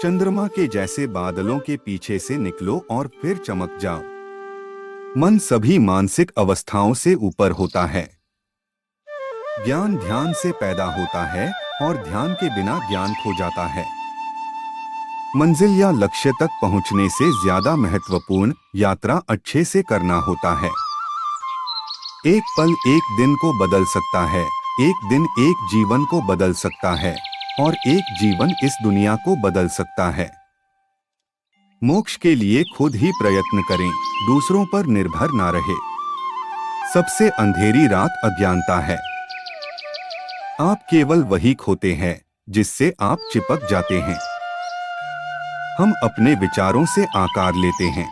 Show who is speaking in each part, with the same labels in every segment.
Speaker 1: चंद्रमा के जैसे बादलों के पीछे से निकलो और फिर चमक जाओ। मन सभी मानसिक अवस्थाओं से ऊपर होता है। ज्ञान ध्यान से पैदा होता है और ध्यान के बिना ज्ञान खो जाता है। मंजिल या लक्ष्य तक पहुंचने से ज्यादा महत्वपूर्ण यात्रा अच्छे से करना होता है। एक पल एक दिन को बदल सकता है, एक दिन एक जीवन को बदल सकता है और एक जीवन इस दुनिया को बदल सकता है। मोक्ष के लिए खुद ही प्रयत्न करें, दूसरों पर निर्भर ना रहे। सबसे अंधेरी रात अज्ञानता है। आप केवल वही खोते हैं जिससे आप चिपक जाते हैं। हम अपने विचारों से आकार लेते हैं।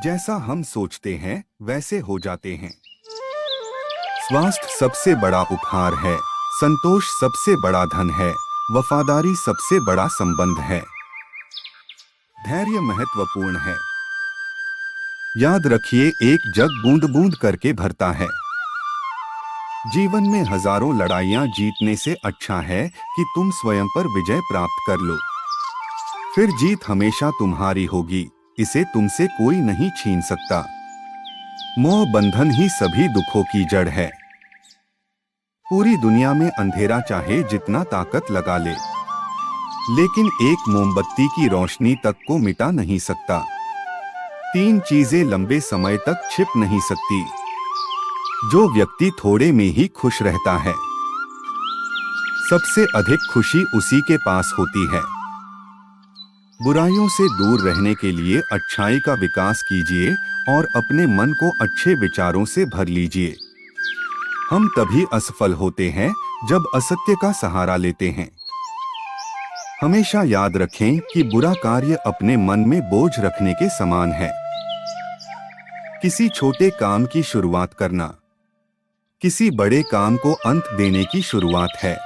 Speaker 1: जैसा हम सोचते हैं वैसे हो जाते हैं। स्वास्थ्य सबसे बड़ा उपहार है, संतोष सबसे बड़ा धन है, वफादारी सबसे बड़ा संबंध है, धैर्य महत्वपूर्ण है। याद रखिए, एक जग बूंद बूंद करके भरता है। जीवन में हजारों लड़ाइयां जीतने से अच्छा है कि तुम स्वयं पर विजय प्राप्त कर लो। फिर जीत हमेशा तुम्हारी होगी, इसे तुमसे कोई नहीं छीन सकता। मोह बंधन ही सभी दुखों की जड़ है। पूरी दुनिया में अंधेरा चाहे जितना ताकत लगा ले, लेकिन एक मोमबत्ती की रोशनी तक को मिटा नहीं सकता। तीन चीजें लंबे समय तक छिप नहीं सकती। जो व्यक्ति थोड़े में ही खुश रहता है, सबसे अधिक खुशी उसी के पास होती है। बुराइयों से दूर रहने के लिए अच्छाई का विकास कीजिए और अपने मन को अच्छे विचारों से भर लीजिए। हम तभी असफल होते हैं जब असत्य का सहारा लेते हैं। हमेशा याद रखें कि बुरा कार्य अपने मन में बोझ रखने के समान है। किसी छोटे काम की शुरुआत करना किसी बड़े काम को अंत देने की शुरुआत है।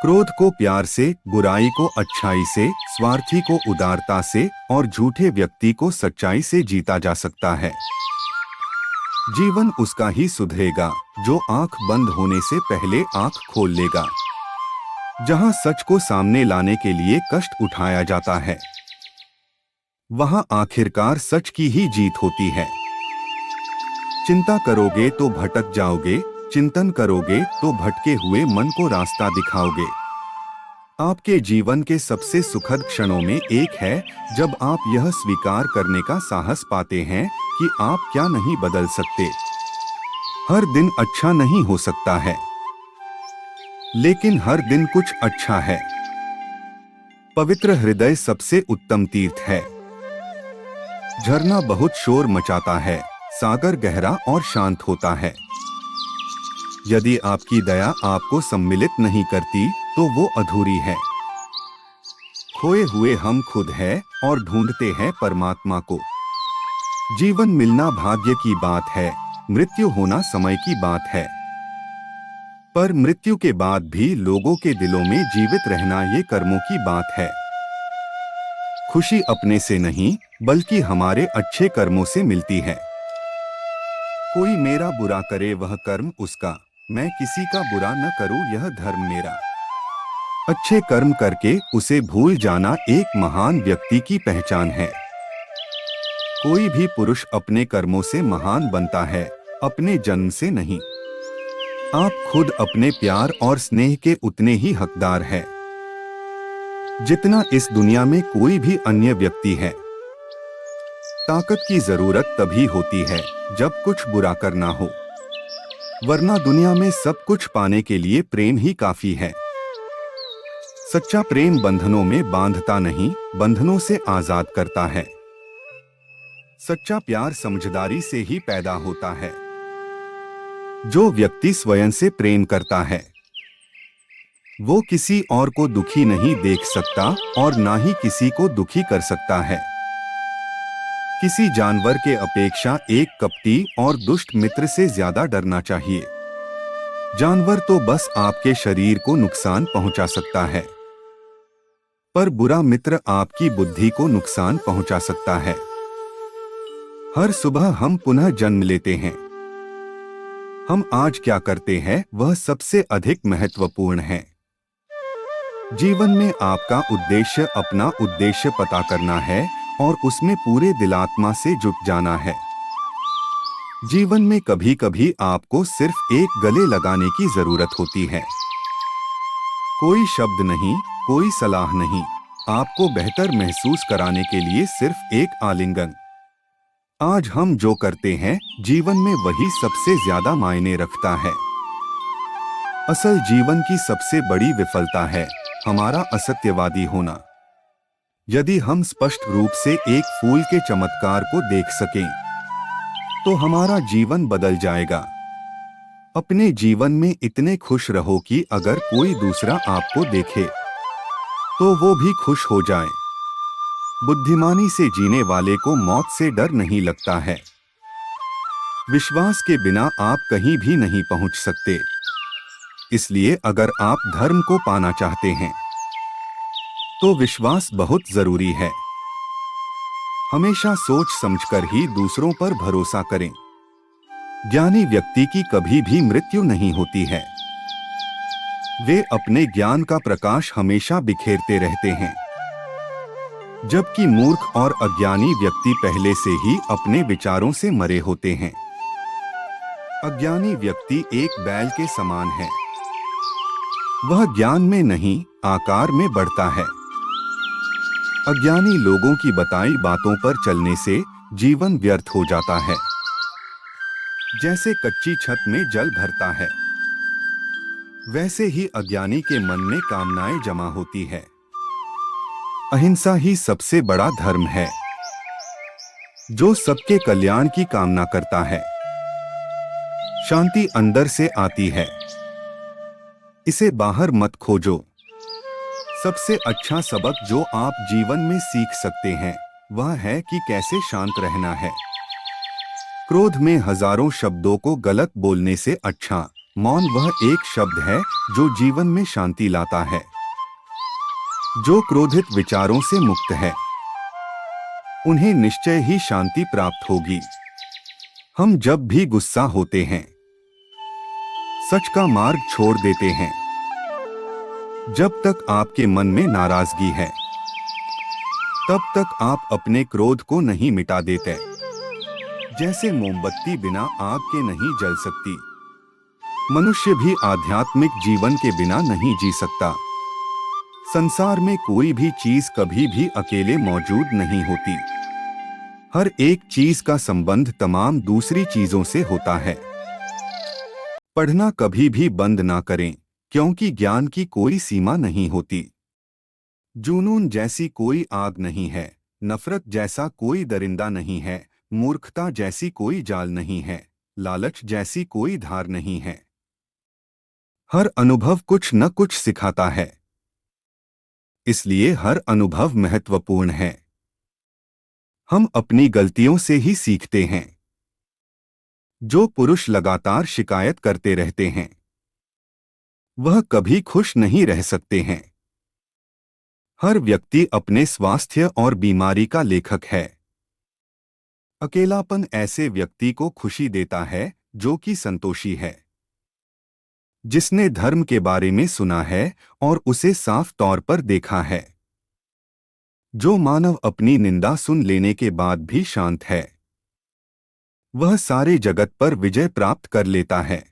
Speaker 1: क्रोध को प्यार से, बुराई को अच्छाई से, स्वार्थी को उदारता से और झूठे व्यक्ति को सच्चाई से जीता जा सकता है। जीवन उसका ही सुधरेगा जो आंख बंद होने से पहले आंख खोल लेगा। जहां सच को सामने लाने के लिए कष्ट उठाया जाता है, वहां आखिरकार सच की ही जीत होती है। चिंता करोगे तो भटक जाओगे, चिंतन करोगे तो भटके हुए मन को रास्ता दिखाओगे। आपके जीवन के सबसे सुखद क्षणों में एक है जब आप यह स्वीकार करने का साहस पाते हैं कि आप क्या नहीं बदल सकते। हर दिन अच्छा नहीं हो सकता है, लेकिन हर दिन कुछ अच्छा है। पवित्र हृदय सबसे उत्तम तीर्थ है। झरना बहुत शोर मचाता है, सागर गहरा और शांत होता है। यदि आपकी दया आपको सम्मिलित नहीं करती तो वो अधूरी है। खोए हुए हम खुद हैं और ढूंढते हैं परमात्मा को। जीवन मिलना भाग्य की बात है, मृत्यु होना समय की बात है। पर मृत्यु के बाद भी लोगों के दिलों में जीवित रहना ये कर्मों की बात है। खुशी अपने से नहीं बल्कि हमारे अच्छे कर्मों से मिलती है। कोई मेरा बुरा करे वह कर्म उसका, मैं किसी का बुरा न करूं यह धर्म मेरा। अच्छे कर्म करके उसे भूल जाना एक महान व्यक्ति की पहचान है। कोई भी पुरुष अपने कर्मों से महान बनता है, अपने जन्म से नहीं। आप खुद अपने प्यार और स्नेह के उतने ही हकदार हैं जितना इस दुनिया में कोई भी अन्य व्यक्ति है। ताकत की जरूरत तभी होती है जब कुछ बुरा करना हो, वरना दुनिया में सब कुछ पाने के लिए प्रेम ही काफी है। सच्चा प्रेम बंधनों में बांधता नहीं, बंधनों से आजाद करता है। सच्चा प्यार समझदारी से ही पैदा होता है। जो व्यक्ति स्वयं से प्रेम करता है, वो किसी और को दुखी नहीं देख सकता और ना ही किसी को दुखी कर सकता है। किसी जानवर के अपेक्षा एक कपटी और दुष्ट मित्र से ज्यादा डरना चाहिए। जानवर तो बस आपके शरीर को नुकसान पहुंचा सकता है, पर बुरा मित्र आपकी बुद्धि को नुकसान पहुंचा सकता है। हर सुबह हम पुनः जन्म लेते हैं। हम आज क्या करते हैं वह सबसे अधिक महत्वपूर्ण है। जीवन में आपका उद्देश्य अपना उद्देश्य पता करना है और उसमें पूरे दिलात्मा से जुट जाना है। जीवन में कभी कभी आपको सिर्फ एक गले लगाने की जरूरत होती है। कोई शब्द नहीं, कोई सलाह नहीं, आपको बेहतर महसूस कराने के लिए सिर्फ एक आलिंगन। आज हम जो करते हैं जीवन में वही सबसे ज्यादा मायने रखता है। असल जीवन की सबसे बड़ी विफलता है हमारा असत्यवादी होना। यदि हम स्पष्ट रूप से एक फूल के चमत्कार को देख सकें, तो हमारा जीवन बदल जाएगा। अपने जीवन में इतने खुश रहो कि अगर कोई दूसरा आपको देखे तो वो भी खुश हो जाए। बुद्धिमानी से जीने वाले को मौत से डर नहीं लगता है। विश्वास के बिना आप कहीं भी नहीं पहुंच सकते। इसलिए अगर आप धर्म को पाना चाहते हैं तो विश्वास बहुत जरूरी है। हमेशा सोच समझकर ही दूसरों पर भरोसा करें। ज्ञानी व्यक्ति की कभी भी मृत्यु नहीं होती है। वे अपने ज्ञान का प्रकाश हमेशा बिखेरते रहते हैं, जबकि मूर्ख और अज्ञानी व्यक्ति पहले से ही अपने विचारों से मरे होते हैं। अज्ञानी व्यक्ति एक बैल के समान है। वह ज्ञान में नहीं, आकार में बढ़ता है। अज्ञानी लोगों की बताई बातों पर चलने से जीवन व्यर्थ हो जाता है। जैसे कच्ची छत में जल भरता है, वैसे ही अज्ञानी के मन में कामनाएं जमा होती है। अहिंसा ही सबसे बड़ा धर्म है, जो सबके कल्याण की कामना करता है। शांति अंदर से आती है, इसे बाहर मत खोजो। सबसे अच्छा सबक जो आप जीवन में सीख सकते हैं वह है कि कैसे शांत रहना है। क्रोध में हजारों शब्दों को गलत बोलने से अच्छा मौन वह एक शब्द है जो जीवन में शांति लाता है। जो क्रोधित विचारों से मुक्त है, उन्हें निश्चय ही शांति प्राप्त होगी। हम जब भी गुस्सा होते हैं, सच का मार्ग छोड़ देते हैं। जब तक आपके मन में नाराजगी है, तब तक आप अपने क्रोध को नहीं मिटा देते। जैसे मोमबत्ती बिना आग के नहीं जल सकती, मनुष्य भी आध्यात्मिक जीवन के बिना नहीं जी सकता। संसार में कोई भी चीज कभी भी अकेले मौजूद नहीं होती। हर एक चीज का संबंध तमाम दूसरी चीजों से होता है। पढ़ना कभी भी बंद ना करें, क्योंकि ज्ञान की कोई सीमा नहीं होती। जुनून जैसी कोई आग नहीं है, नफरत जैसा कोई दरिंदा नहीं है, मूर्खता जैसी कोई जाल नहीं है, लालच जैसी कोई धार नहीं है। हर अनुभव कुछ न कुछ सिखाता है, इसलिए हर अनुभव महत्वपूर्ण है। हम अपनी गलतियों से ही सीखते हैं। जो पुरुष लगातार शिकायत करते रहते हैं, वह कभी खुश नहीं रह सकते हैं। हर व्यक्ति अपने स्वास्थ्य और बीमारी का लेखक है। अकेलापन ऐसे व्यक्ति को खुशी देता है जो कि संतोषी है, जिसने धर्म के बारे में सुना है और उसे साफ तौर पर देखा है। जो मानव अपनी निंदा सुन लेने के बाद भी शांत है, वह सारे जगत पर विजय प्राप्त कर लेता है।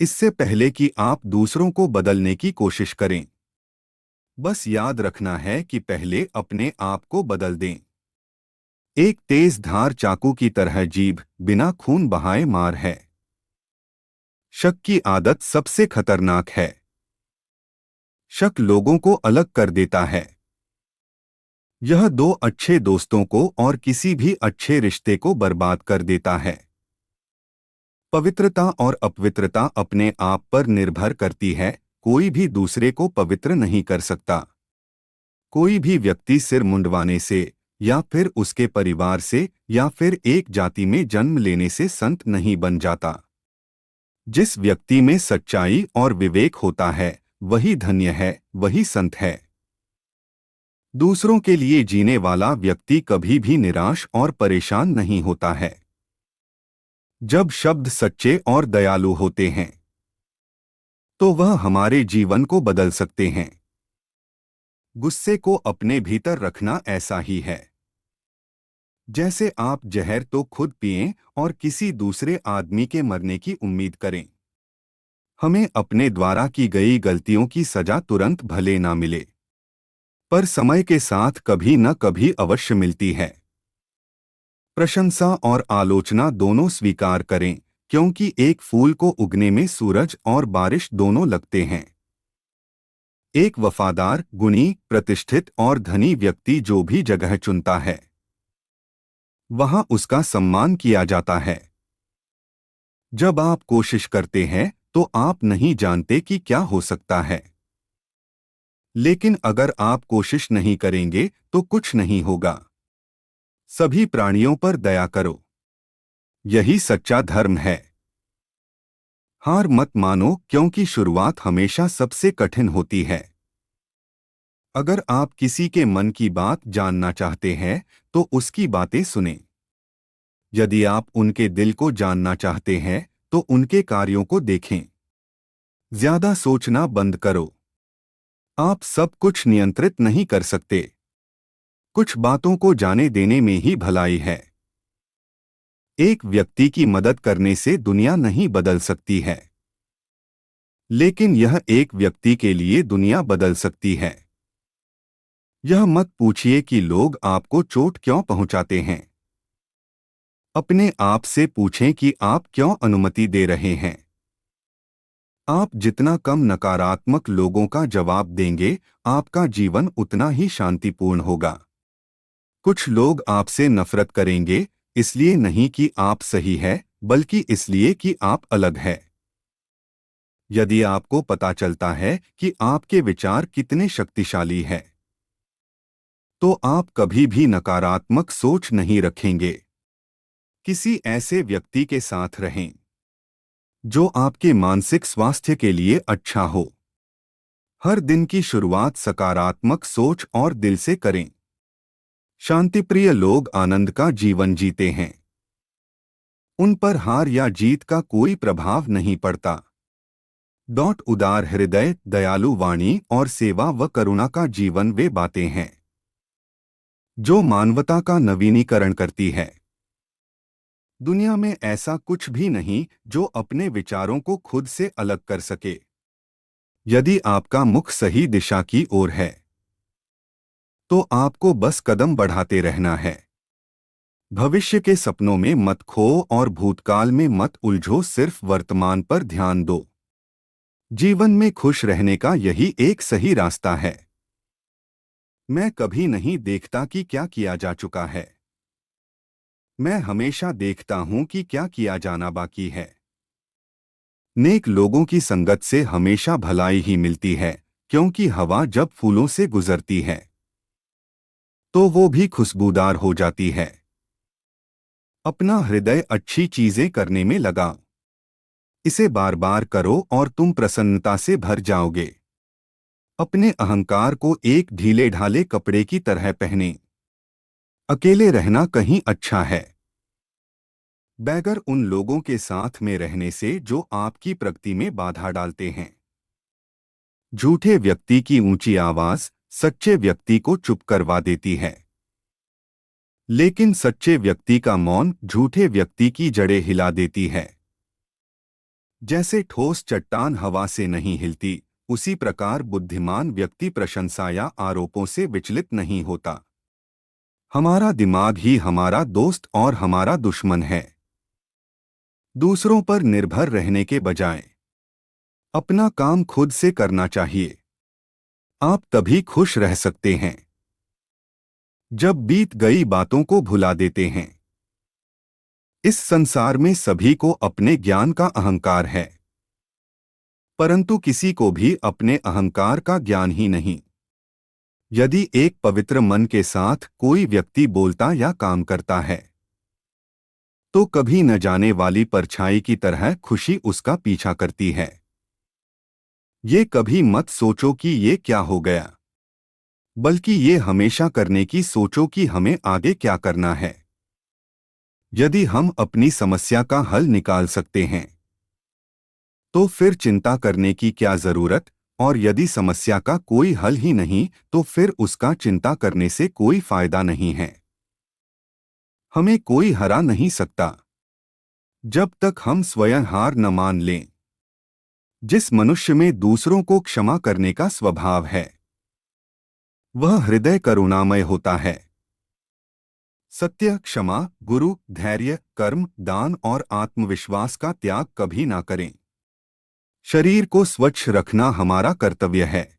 Speaker 1: इससे पहले कि आप दूसरों को बदलने की कोशिश करें, बस याद रखना है कि पहले अपने आप को बदल दें। एक तेज धार चाकू की तरह जीभ बिना खून बहाए मार है। शक की आदत सबसे खतरनाक है। शक लोगों को अलग कर देता है। यह दो अच्छे दोस्तों को और किसी भी अच्छे रिश्ते को बर्बाद कर देता है। पवित्रता और अपवित्रता अपने आप पर निर्भर करती है। कोई भी दूसरे को पवित्र नहीं कर सकता। कोई भी व्यक्ति सिर मुंडवाने से या फिर उसके परिवार से या फिर एक जाति में जन्म लेने से संत नहीं बन जाता। जिस व्यक्ति में सच्चाई और विवेक होता है, वही धन्य है, वही संत है। दूसरों के लिए जीने वाला व्यक्ति कभी भी निराश और परेशान नहीं होता है। जब शब्द सच्चे और दयालु होते हैं, तो वह हमारे जीवन को बदल सकते हैं। गुस्से को अपने भीतर रखना ऐसा ही है जैसे आप जहर तो खुद पिएं और किसी दूसरे आदमी के मरने की उम्मीद करें। हमें अपने द्वारा की गई गलतियों की सजा तुरंत भले ना मिले, पर समय के साथ कभी न कभी अवश्य मिलती है। प्रशंसा और आलोचना दोनों स्वीकार करें, क्योंकि एक फूल को उगने में सूरज और बारिश दोनों लगते हैं। एक वफादार, गुणी, प्रतिष्ठित और धनी व्यक्ति जो भी जगह चुनता है, वहां उसका सम्मान किया जाता है। जब आप कोशिश करते हैं तो आप नहीं जानते कि क्या हो सकता है, लेकिन अगर आप कोशिश नहीं करेंगे तो कुछ नहीं होगा। सभी प्राणियों पर दया करो, यही सच्चा धर्म है। हार मत मानो, क्योंकि शुरुआत हमेशा सबसे कठिन होती है। अगर आप किसी के मन की बात जानना चाहते हैं तो उसकी बातें सुनें। यदि आप उनके दिल को जानना चाहते हैं तो उनके कार्यों को देखें। ज्यादा सोचना बंद करो। आप सब कुछ नियंत्रित नहीं कर सकते। कुछ बातों को जाने देने में ही भलाई है। एक व्यक्ति की मदद करने से दुनिया नहीं बदल सकती है, लेकिन यह एक व्यक्ति के लिए दुनिया बदल सकती है। यह मत पूछिए कि लोग आपको चोट क्यों पहुंचाते हैं। अपने आप से पूछें कि आप क्यों अनुमति दे रहे हैं। आप जितना कम नकारात्मक लोगों का जवाब देंगे, आपका जीवन उतना ही शांतिपूर्ण होगा। कुछ लोग आपसे नफरत करेंगे, इसलिए नहीं कि आप सही है, बल्कि इसलिए कि आप अलग है। यदि आपको पता चलता है कि आपके विचार कितने शक्तिशाली हैं, तो आप कभी भी नकारात्मक सोच नहीं रखेंगे। किसी ऐसे व्यक्ति के साथ रहें जो आपके मानसिक स्वास्थ्य के लिए अच्छा हो। हर दिन की शुरुआत सकारात्मक सोच और दिल से करें। शांतिप्रिय लोग आनंद का जीवन जीते हैं। उन पर हार या जीत का कोई प्रभाव नहीं पड़ता। उदार हृदय, दयालु वाणी और सेवा व करुणा का जीवन वे बातें हैं जो मानवता का नवीनीकरण करती है। दुनिया में ऐसा कुछ भी नहीं जो अपने विचारों को खुद से अलग कर सके। यदि आपका मुख सही दिशा की ओर है तो आपको बस कदम बढ़ाते रहना है। भविष्य के सपनों में मत खो और भूतकाल में मत उलझो, सिर्फ वर्तमान पर ध्यान दो। जीवन में खुश रहने का यही एक सही रास्ता है। मैं कभी नहीं देखता कि क्या किया जा चुका है, मैं हमेशा देखता हूं कि क्या किया जाना बाकी है। नेक लोगों की संगत से हमेशा भलाई ही मिलती है, क्योंकि हवा जब फूलों से गुजरती है तो वो भी खुशबूदार हो जाती है। अपना हृदय अच्छी चीजें करने में लगाओ। इसे बार बार करो और तुम प्रसन्नता से भर जाओगे। अपने अहंकार को एक ढीले ढाले कपड़े की तरह पहने। अकेले रहना कहीं अच्छा है, बगैर उन लोगों के साथ में रहने से जो आपकी प्रगति में बाधा डालते हैं। झूठे व्यक्ति की ऊंची आवाज सच्चे व्यक्ति को चुप करवा देती है, लेकिन सच्चे व्यक्ति का मौन झूठे व्यक्ति की जड़ें हिला देती है। जैसे ठोस चट्टान हवा से नहीं हिलती, उसी प्रकार बुद्धिमान व्यक्ति प्रशंसा या आरोपों से विचलित नहीं होता। हमारा दिमाग ही हमारा दोस्त और हमारा दुश्मन है। दूसरों पर निर्भर रहने के बजाय अपना काम खुद से करना चाहिए। आप तभी खुश रह सकते हैं जब बीत गई बातों को भुला देते हैं। इस संसार में सभी को अपने ज्ञान का अहंकार है, परंतु किसी को भी अपने अहंकार का ज्ञान ही नहीं। यदि एक पवित्र मन के साथ कोई व्यक्ति बोलता या काम करता है तो कभी न जाने वाली परछाई की तरह खुशी उसका पीछा करती है। ये कभी मत सोचो कि ये क्या हो गया, बल्कि ये हमेशा करने की सोचो कि हमें आगे क्या करना है। यदि हम अपनी समस्या का हल निकाल सकते हैं तो फिर चिंता करने की क्या जरूरत। और यदि समस्या का कोई हल ही नहीं तो फिर उसका चिंता करने से कोई फायदा नहीं है। हमें कोई हरा नहीं सकता जब तक हम स्वयं हार न मान लें। जिस मनुष्य में दूसरों को क्षमा करने का स्वभाव है वह हृदय करुणामय होता है। सत्य, क्षमा, गुरु, धैर्य, कर्म, दान और आत्मविश्वास का त्याग कभी ना करें। शरीर को स्वच्छ रखना हमारा कर्तव्य है,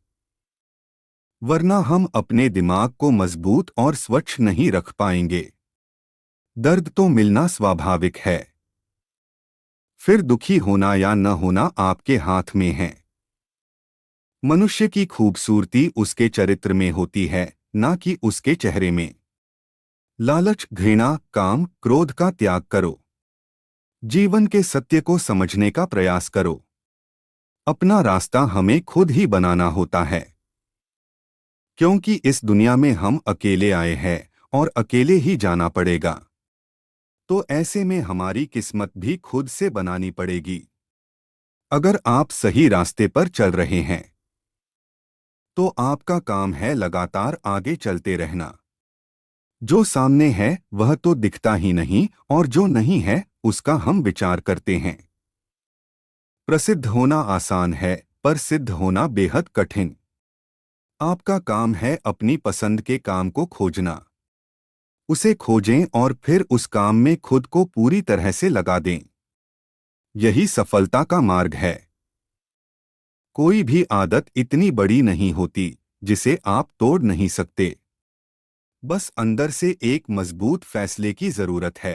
Speaker 1: वरना हम अपने दिमाग को मजबूत और स्वच्छ नहीं रख पाएंगे। दर्द तो मिलना स्वाभाविक है, फिर दुखी होना या न होना आपके हाथ में है। मनुष्य की खूबसूरती उसके चरित्र में होती है, ना कि उसके चेहरे में। लालच, घृणा, काम, क्रोध का त्याग करो। जीवन के सत्य को समझने का प्रयास करो। अपना रास्ता हमें खुद ही बनाना होता है, क्योंकि इस दुनिया में हम अकेले आए हैं और अकेले ही जाना पड़ेगा। तो ऐसे में हमारी किस्मत भी खुद से बनानी पड़ेगी। अगर आप सही रास्ते पर चल रहे हैं तो आपका काम है लगातार आगे चलते रहना। जो सामने है वह तो दिखता ही नहीं, और जो नहीं है उसका हम विचार करते हैं। प्रसिद्ध होना आसान है, पर सिद्ध होना बेहद कठिन। आपका काम है अपनी पसंद के काम को खोजना। उसे खोजें और फिर उस काम में खुद को पूरी तरह से लगा दें। यही सफलता का मार्ग है। कोई भी आदत इतनी बड़ी नहीं होती जिसे आप तोड़ नहीं सकते। बस अंदर से एक मजबूत फैसले की जरूरत है।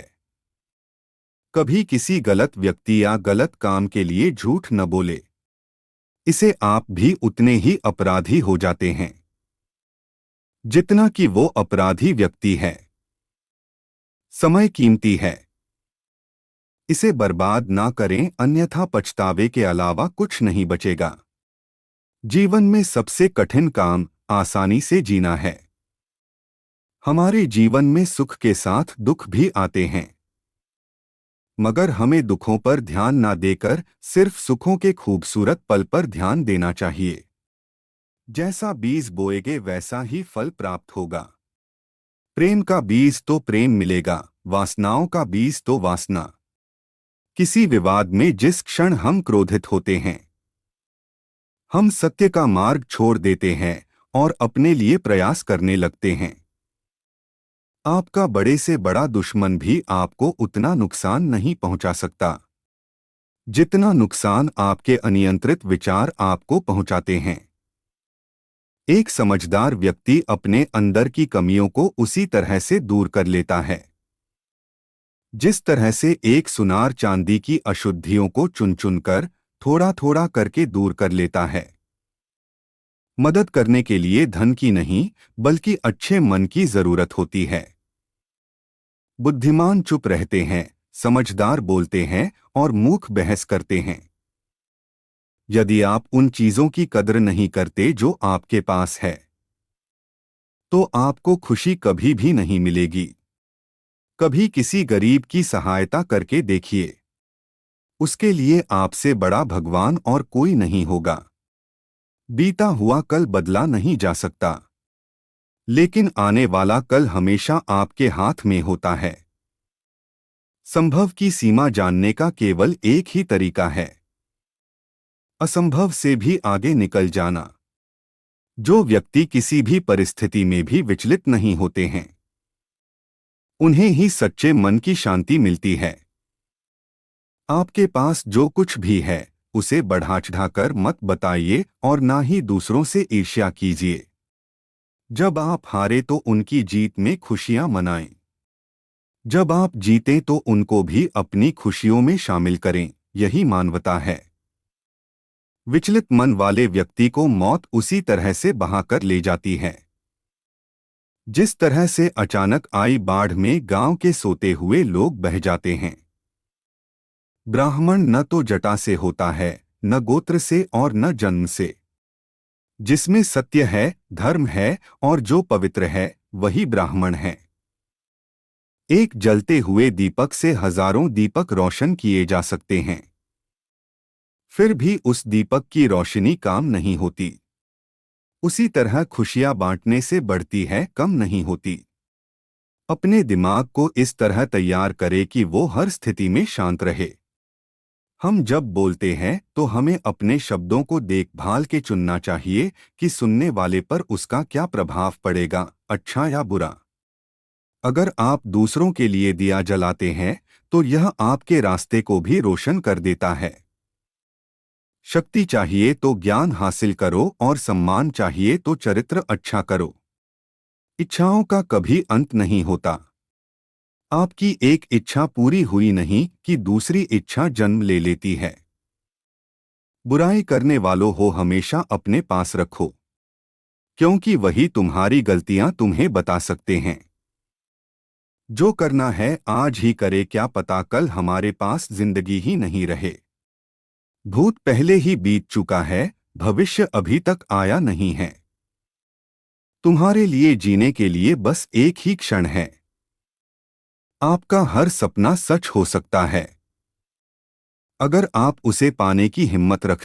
Speaker 1: कभी किसी गलत व्यक्ति या गलत काम के लिए झूठ न बोले। इसे आप भी उतने ही अपराधी हो जाते हैं जितना कि वो अपराधी व्यक्ति है। समय कीमती है, इसे बर्बाद ना करें, अन्यथा पछतावे के अलावा कुछ नहीं बचेगा। जीवन में सबसे कठिन काम आसानी से जीना है। हमारे जीवन में सुख के साथ दुख भी आते हैं, मगर हमें दुखों पर ध्यान ना देकर सिर्फ सुखों के खूबसूरत पल पर ध्यान देना चाहिए। जैसा बीज बोएगे वैसा ही फल प्राप्त होगा। प्रेम का बीज तो प्रेम मिलेगा, वासनाओं का बीज तो वासना। किसी विवाद में जिस क्षण हम क्रोधित होते हैं हम सत्य का मार्ग छोड़ देते हैं और अपने लिए प्रयास करने लगते हैं। आपका बड़े से बड़ा दुश्मन भी आपको उतना नुकसान नहीं पहुंचा सकता जितना नुकसान आपके अनियंत्रित विचार आपको पहुंचाते हैं। एक समझदार व्यक्ति अपने अंदर की कमियों को उसी तरह से दूर कर लेता है जिस तरह से एक सुनार चांदी की अशुद्धियों को चुन चुनकर थोड़ा थोड़ा करके दूर कर लेता है। मदद करने के लिए धन की नहीं बल्कि अच्छे मन की जरूरत होती है। बुद्धिमान चुप रहते हैं, समझदार बोलते हैं और मूर्ख बहस करते हैं। यदि आप उन चीजों की कद्र नहीं करते जो आपके पास है तो आपको खुशी कभी भी नहीं मिलेगी। कभी किसी गरीब की सहायता करके देखिए, उसके लिए आपसे बड़ा भगवान और कोई नहीं होगा। बीता हुआ कल बदला नहीं जा सकता, लेकिन आने वाला कल हमेशा आपके हाथ में होता है। संभव की सीमा जानने का केवल एक ही तरीका है, असंभव से भी आगे निकल जाना। जो व्यक्ति किसी भी परिस्थिति में भी विचलित नहीं होते हैं उन्हें ही सच्चे मन की शांति मिलती है। आपके पास जो कुछ भी है उसे बढ़ा चढ़ाकर मत बताइए और ना ही दूसरों से ईर्ष्या कीजिए। जब आप हारे तो उनकी जीत में खुशियां मनाएं। जब आप जीतें तो उनको भी अपनी खुशियों में शामिल करें, यही मानवता है। विचलित मन वाले व्यक्ति को मौत उसी तरह से बहाकर ले जाती है जिस तरह से अचानक आई बाढ़ में गांव के सोते हुए लोग बह जाते हैं। ब्राह्मण न तो जटा से होता है, न गोत्र से और न जन्म से। जिसमें सत्य है, धर्म है और जो पवित्र है वही ब्राह्मण है। एक जलते हुए दीपक से हजारों दीपक रोशन किए जा सकते हैं, फिर भी उस दीपक की रोशनी काम नहीं होती। उसी तरह खुशियां बांटने से बढ़ती है, कम नहीं होती। अपने दिमाग को इस तरह तैयार करें कि वो हर स्थिति में शांत रहे। हम जब बोलते हैं तो हमें अपने शब्दों को देखभाल के चुनना चाहिए कि सुनने वाले पर उसका क्या प्रभाव पड़ेगा, अच्छा या बुरा। अगर आप दूसरों के लिए दिया जलाते हैं तो यह आपके रास्ते को भी रोशन कर देता है। शक्ति चाहिए तो ज्ञान हासिल करो और सम्मान चाहिए तो चरित्र अच्छा करो। इच्छाओं का कभी अंत नहीं होता। आपकी एक इच्छा पूरी हुई नहीं कि दूसरी इच्छा जन्म ले लेती है। बुराई करने वालों हो हमेशा अपने पास रखो, क्योंकि वही तुम्हारी गलतियां तुम्हें बता सकते हैं। जो करना है आज ही करे, क्या पता कल हमारे पास जिंदगी ही नहीं रहे। भूत पहले ही बीत चुका है, भविष्य अभी तक आया नहीं है। तुम्हारे लिए जीने के लिए बस एक ही क्षण है। आपका हर सपना सच हो सकता है, अगर आप उसे पाने की हिम्मत रख